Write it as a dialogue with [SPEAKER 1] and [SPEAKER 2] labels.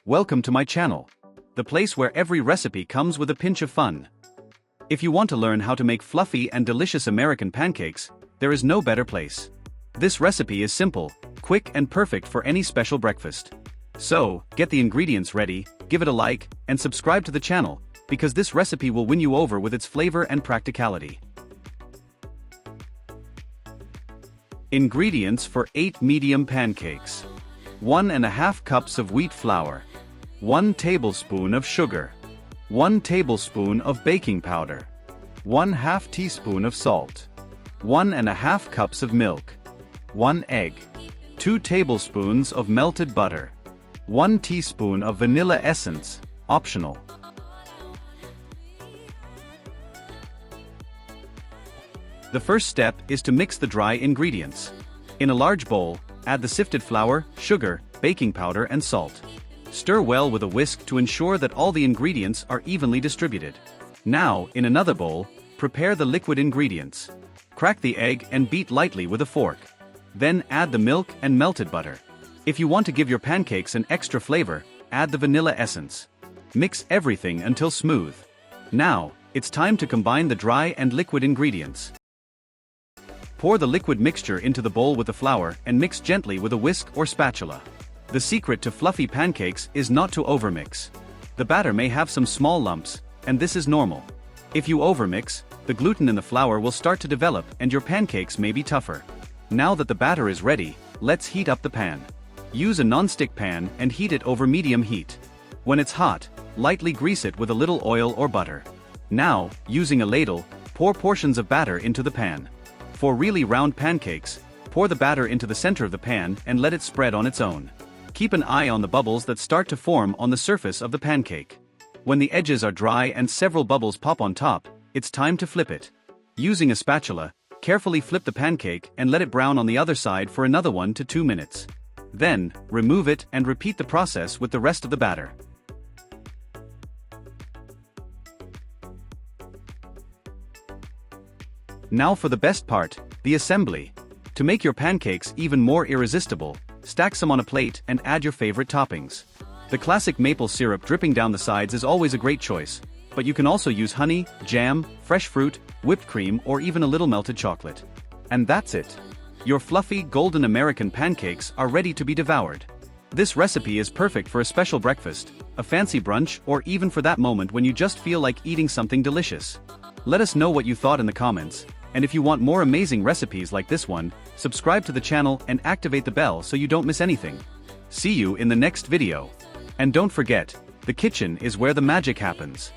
[SPEAKER 1] Welcome to my channel, the place where every recipe comes with a pinch of fun. If you want to learn how to make fluffy and delicious American pancakes, there is no better place. This recipe is simple, quick and perfect for any special breakfast. So, get the ingredients ready, give it a like, and subscribe to the channel, because this recipe will win you over with its flavor and practicality. Ingredients for 8 medium pancakes. 1½ cups of wheat flour. 1 tablespoon of sugar. 1 tablespoon of baking powder. 1/2 teaspoon of salt. 1½ cups of milk. 1 egg. 2 tablespoons of melted butter. 1 teaspoon of vanilla essence, optional. The first step is to mix the dry ingredients. In a large bowl, add the sifted flour, sugar, baking powder and salt. Stir well with a whisk to ensure that all the ingredients are evenly distributed. Now, in another bowl, prepare the liquid ingredients. Crack the egg and beat lightly with a fork. Then add the milk and melted butter. If you want to give your pancakes an extra flavor, add the vanilla essence. Mix everything until smooth. Now, it's time to combine the dry and liquid ingredients. Pour the liquid mixture into the bowl with the flour and mix gently with a whisk or spatula. The secret to fluffy pancakes is not to overmix. The batter may have some small lumps, and this is normal. If you overmix, the gluten in the flour will start to develop and your pancakes may be tougher. Now that the batter is ready, let's heat up the pan. Use a non-stick pan and heat it over medium heat. When it's hot, lightly grease it with a little oil or butter. Now, using a ladle, pour portions of batter into the pan. For really round pancakes, pour the batter into the center of the pan and let it spread on its own. Keep an eye on the bubbles that start to form on the surface of the pancake. When the edges are dry and several bubbles pop on top, it's time to flip it. Using a spatula, carefully flip the pancake and let it brown on the other side for another 1 to 2 minutes. Then, remove it and repeat the process with the rest of the batter. Now for the best part, the assembly. To make your pancakes even more irresistible, stack some on a plate and add your favorite toppings. The classic maple syrup dripping down the sides is always a great choice, but you can also use honey, jam, fresh fruit, whipped cream or even a little melted chocolate. And that's it. Your fluffy, golden American pancakes are ready to be devoured. This recipe is perfect for a special breakfast, a fancy brunch, or even for that moment when you just feel like eating something delicious. Let us know what you thought in the comments, and if you want more amazing recipes like this one, subscribe to the channel and activate the bell so you don't miss anything. See you in the next video. And don't forget, the kitchen is where the magic happens.